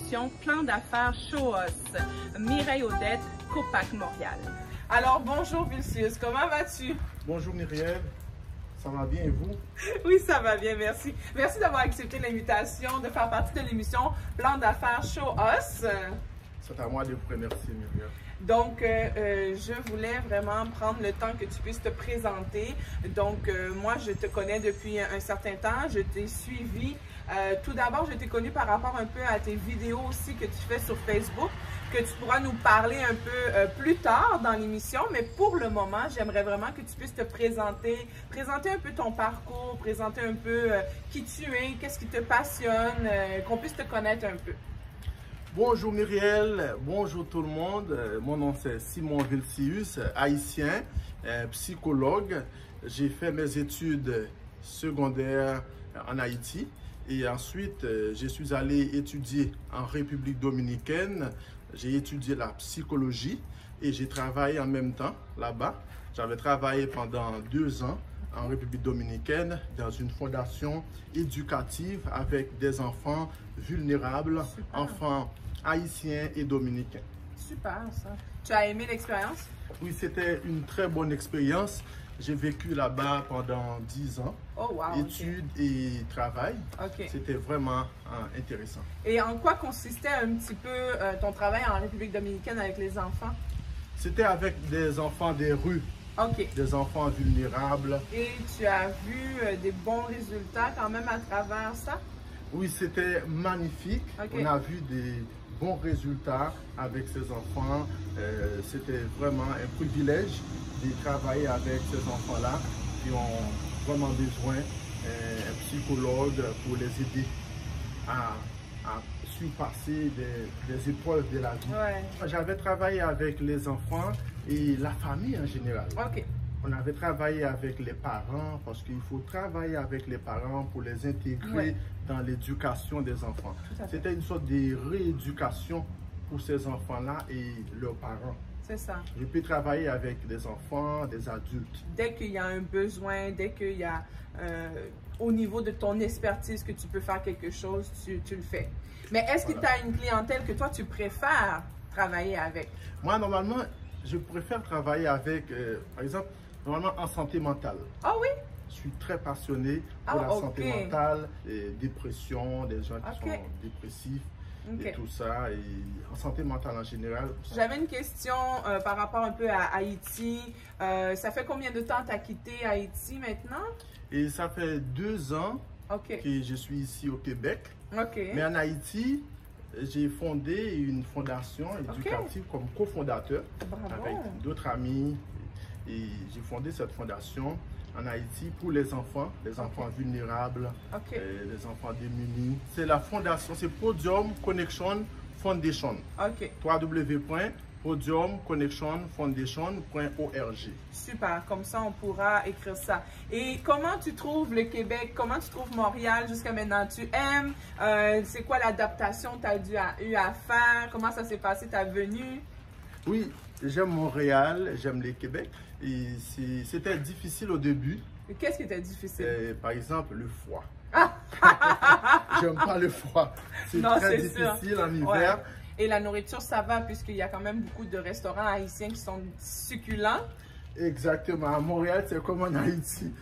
l'émission Plan d'affaires Show-Us. Mireille Odette, Copac Montréal. Alors, bonjour Vilsius, comment vas-tu? Bonjour Myriel, ça va bien et vous? Oui, ça va bien, merci. Merci d'avoir accepté l'invitation de faire partie de l'émission Plan d'affaires Show-Us. C'est à moi de vous remercier, Myriel. Donc, je voulais vraiment prendre le temps que tu puisses te présenter. Donc, moi, je te connais depuis un certain temps. Je t'ai suivi. Tout d'abord, je t'ai connu par rapport un peu à tes vidéos aussi que tu fais sur Facebook, que tu pourras nous parler un peu plus tard dans l'émission. Mais pour le moment, j'aimerais vraiment que tu puisses te présenter un peu ton parcours, présenter un peu qui tu es, qu'est-ce qui te passionne, qu'on puisse te connaître un peu. Bonjour Myriel, bonjour tout le monde. Mon nom c'est Simon Vilsius, haïtien, psychologue. J'ai fait mes études secondaires en Haïti et ensuite je suis allé étudier en République dominicaine. J'ai étudié la psychologie et j'ai travaillé en même temps là-bas. J'avais travaillé pendant 2 ans en République dominicaine dans une fondation éducative avec des enfants vulnérables, Super. enfants haïtiens et dominicains. Super, ça. Tu as aimé l'expérience? Oui, c'était une très bonne expérience. J'ai vécu là-bas pendant 10 ans, Oh, wow. études et travail. OK. C'était vraiment intéressant. Et en quoi consistait un petit peu ton travail en République dominicaine avec les enfants? C'était avec des enfants des rues, OK. des enfants vulnérables. Et tu as vu des bons résultats quand même à travers ça? Oui, c'était magnifique. OK. On a vu des bons résultats avec ces enfants. C'était vraiment un privilège de travailler avec ces enfants-là qui ont vraiment besoin d'un psychologue pour les aider à surpasser des épreuves de la vie. Ouais. J'avais travaillé avec les enfants et la famille en général. OK. On avait travaillé avec les parents parce qu'il faut travailler avec les parents pour les intégrer Ouais. dans l'éducation des enfants. Tout à fait. C'était une sorte de rééducation pour ces enfants-là et leurs parents. C'est ça. Je peux travailler avec des enfants, des adultes. Dès qu'il y a un besoin, dès qu'il y a au niveau de ton expertise que tu peux faire quelque chose, tu le fais. Mais est-ce que tu as une clientèle que toi, tu préfères travailler avec? Moi, normalement, je préfère travailler avec, par exemple, normalement en santé mentale. Ah oui? Je suis très passionné pour la santé mentale, dépression, des gens qui sont dépressifs. Okay. Et tout ça, et en santé mentale en général. J'avais une question par rapport un peu à Haïti. Ça fait combien de temps tu as quitté Haïti maintenant? Et ça fait 2 ans que je suis ici au Québec. OK. Mais en Haïti, j'ai fondé une fondation éducative comme cofondateur avec d'autres amis. Et j'ai fondé cette fondation en Haïti pour les enfants vulnérables, les enfants démunis. C'est la fondation, c'est Podium Connection Foundation. OK. www.podiumconnectionfoundation.org. Super, comme ça on pourra écrire ça. Et comment tu trouves le Québec, comment tu trouves Montréal jusqu'à maintenant? Tu aimes? C'est quoi l'adaptation que tu as eu à faire? Comment ça s'est passé ta venue? Oui, j'aime Montréal, j'aime le Québec. Et c'était difficile au début. Qu'est-ce qui était difficile? Par exemple, le froid. J'aime pas le froid. C'est très difficile en hiver. Ouais. Et la nourriture, ça va, puisqu'il y a quand même beaucoup de restaurants haïtiens qui sont succulents. Exactement. À Montréal, c'est comme en Haïti.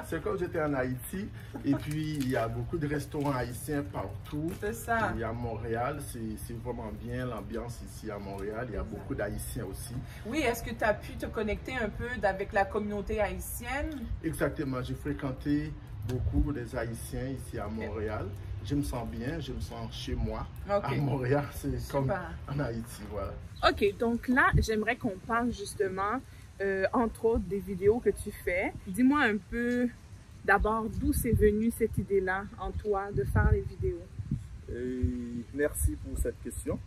C'est comme j'étais en Haïti. Et puis, il y a beaucoup de restaurants haïtiens partout. C'est ça. Et à Montréal, c'est vraiment bien l'ambiance ici à Montréal. Il y a beaucoup d'Haïtiens aussi. Oui, est-ce que tu as pu te connecter un peu avec la communauté haïtienne? Exactement. J'ai fréquenté beaucoup des Haïtiens ici à Montréal. Je me sens bien, je me sens chez moi. À Montréal, c'est comme en Haïti, voilà. OK, donc là, j'aimerais qu'on parle justement, entre autres, des vidéos que tu fais. Dis-moi un peu, d'abord, d'où c'est venu cette idée-là en toi de faire les vidéos? Merci pour cette question.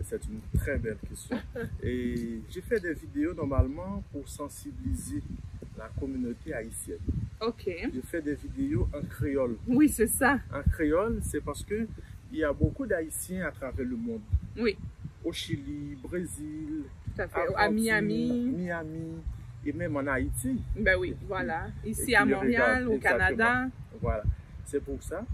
C'est une très belle question. Et j'ai fait des vidéos normalement pour sensibiliser la communauté haïtienne. OK. Je fais des vidéos en créole. Oui, c'est ça. En créole, c'est parce que il y a beaucoup d'Haïtiens à travers le monde. Oui. Au Chili, Brésil, tout à fait. À Miami, et même en Haïti. Ben oui, voilà. Ici à Montréal, au Canada. Voilà. C'est pour ça.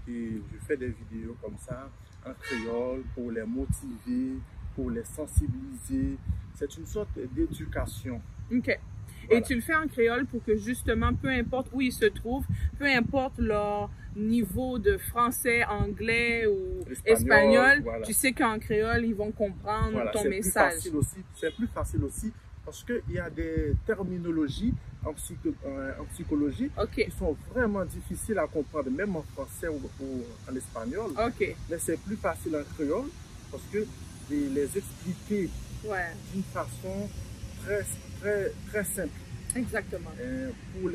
Et je fais des vidéos comme ça, en créole, pour les motiver, pour les sensibiliser. C'est une sorte d'éducation. OK. Voilà. Et tu le fais en créole pour que justement, peu importe où ils se trouvent, peu importe leur niveau de français, anglais ou espagnol, voilà. Tu sais qu'en créole, ils vont comprendre Voilà, ton message. C'est plus facile aussi parce qu'il y a des terminologies en psychologie OK. qui sont vraiment difficiles à comprendre, même en français ou en espagnol. OK. Mais c'est plus facile en créole parce que les expliquer Ouais. d'une façon très simple. Exactement. Pour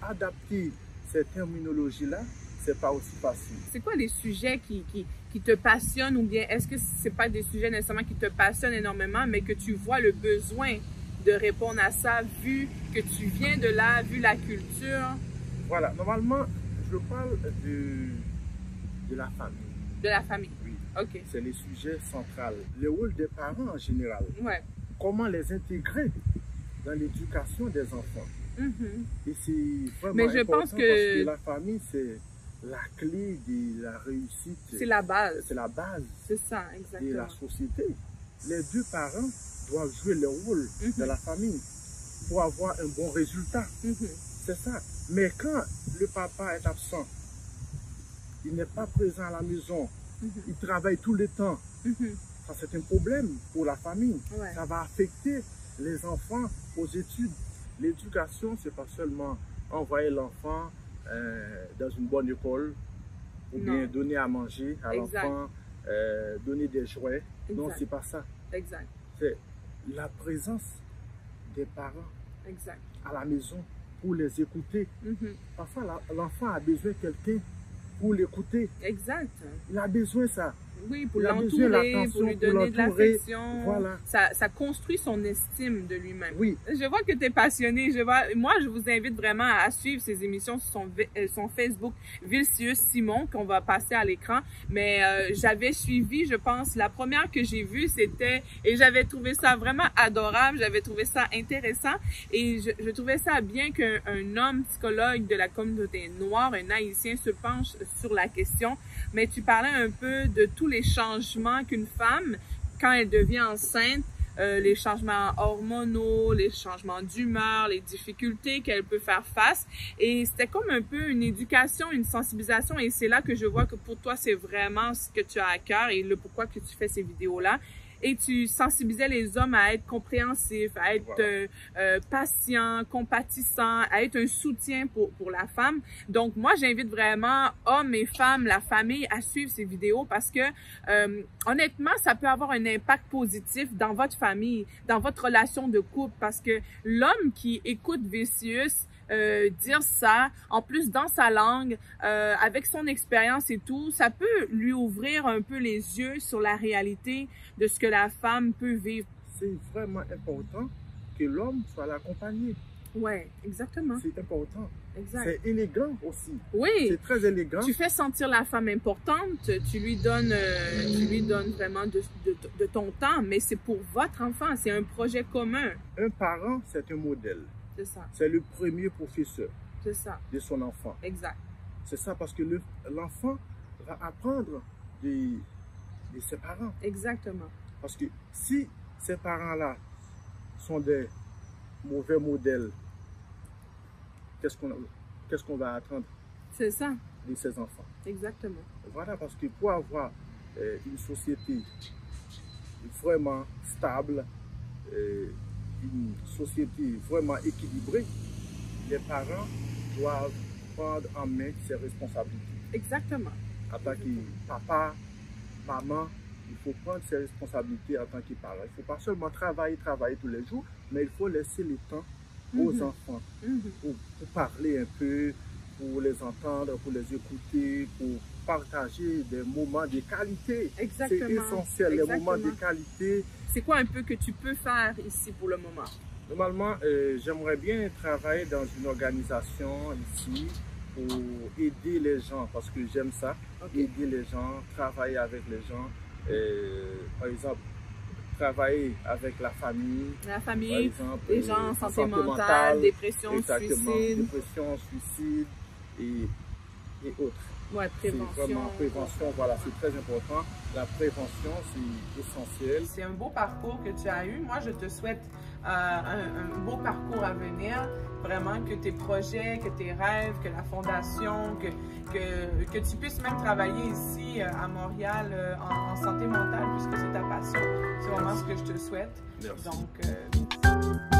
adapter ces terminologies-là, c'est pas aussi facile. C'est quoi les sujets qui te passionnent ou bien est-ce que c'est pas des sujets nécessairement qui te passionnent énormément, mais que tu vois le besoin de répondre à ça vu que tu viens de là, vu la culture? Voilà, normalement, je parle de la famille. De la famille. Oui. OK. C'est les sujets centraux. Le rôle des parents en général. Ouais. Comment les intégrer dans l'éducation des enfants. Et c'est vraiment Mais je important pense que parce que la famille, c'est la clé de la réussite. c'est la base. C'est la base C'est ça, de exactement. la société. Les deux parents doivent jouer leur rôle dans la famille pour avoir un bon résultat. C'est ça. Mais quand le papa est absent, il n'est pas présent à la maison, il travaille tout le temps, ça c'est un problème pour la famille. Ouais. Ça va affecter les enfants aux études. L'éducation, c'est pas seulement envoyer l'enfant dans une bonne école ou Non. bien donner à manger à Exact. l'enfant, donner des jouets. Non, Exact. c'est pas ça. Exact. C'est la présence des parents Exact. à la maison pour les écouter. Parfois, l'enfant a besoin de quelqu'un pour l'écouter. Exact. Il a besoin de ça. Oui, pour Il a besoin de l'entourer, l'attention, pour lui pour donner de l'entourer. l'affection. Voilà. Ça construit son estime de lui-même. Oui. Je vois que tu es passionné. Moi, je vous invite vraiment à suivre ces émissions sur son Facebook, Vilcius Simon, qu'on va passer à l'écran. Mais j'avais suivi, je pense, la première que j'ai vue, c'était... Et j'avais trouvé ça vraiment adorable. J'avais trouvé ça intéressant. Et je trouvais ça bien qu'un homme psychologue de la communauté noire, un Haïtien, se penche sur la question. Mais tu parlais un peu de tous les changements qu'une femme, quand elle devient enceinte, les changements hormonaux, les changements d'humeur, les difficultés qu'elle peut faire face. Et c'était comme un peu une éducation, une sensibilisation. Et c'est là que je vois que pour toi, c'est vraiment ce que tu as à cœur et le pourquoi que tu fais ces vidéos-là. Et tu sensibilisais les hommes à être compréhensifs, à être patients, compatissants, à être un soutien pour la femme. Donc, moi, j'invite vraiment hommes et femmes, la famille, à suivre ces vidéos parce que, honnêtement, ça peut avoir un impact positif dans votre famille, dans votre relation de couple parce que l'homme qui écoute Vilcius, dire ça, en plus dans sa langue, avec son expérience et tout, ça peut lui ouvrir un peu les yeux sur la réalité de ce que la femme peut vivre. C'est vraiment important que l'homme soit l'accompagné. Ouais, exactement. C'est important. Exact. C'est élégant aussi. Oui. C'est très élégant. Tu fais sentir la femme importante, tu lui donnes vraiment de ton temps, mais c'est pour votre enfant, c'est un projet commun. Un parent, c'est un modèle. C'est ça. C'est le premier professeur C'est ça. de son enfant. Exact. C'est ça parce que l'enfant va apprendre de ses parents. Exactement. Parce que si ces parents-là sont des mauvais modèles, qu'est-ce qu'on va attendre C'est ça. de ses enfants? Exactement. Voilà, parce que pour avoir une société vraiment stable, une société vraiment équilibrée, les parents doivent prendre en main ses responsabilités. Exactement. En tant que papa, maman, il faut prendre ses responsabilités en tant que parent. Il ne faut pas seulement travailler tous les jours, mais il faut laisser le temps aux enfants pour parler un peu, pour les entendre, pour les écouter, pour partager des moments de qualité. Exactement. C'est essentiel, Exactement. les moments de qualité. C'est quoi un peu que tu peux faire ici pour le moment? Normalement, j'aimerais bien travailler dans une organisation ici pour aider les gens, parce que j'aime ça, aider les gens, travailler avec les gens, par exemple, travailler avec la famille. La famille, par exemple, les gens en santé mentale, dépression, exactement, suicide. dépression, suicide. Et et autres. Ouais, prévention. C'est vraiment prévention, voilà, c'est très important. La prévention, c'est essentiel. C'est un beau parcours que tu as eu. Moi, je te souhaite un beau parcours à venir. Vraiment que tes projets, que tes rêves, que la fondation, que tu puisses même travailler ici à Montréal en santé mentale puisque c'est ta passion. C'est vraiment ce que je te souhaite. Merci. Donc, merci.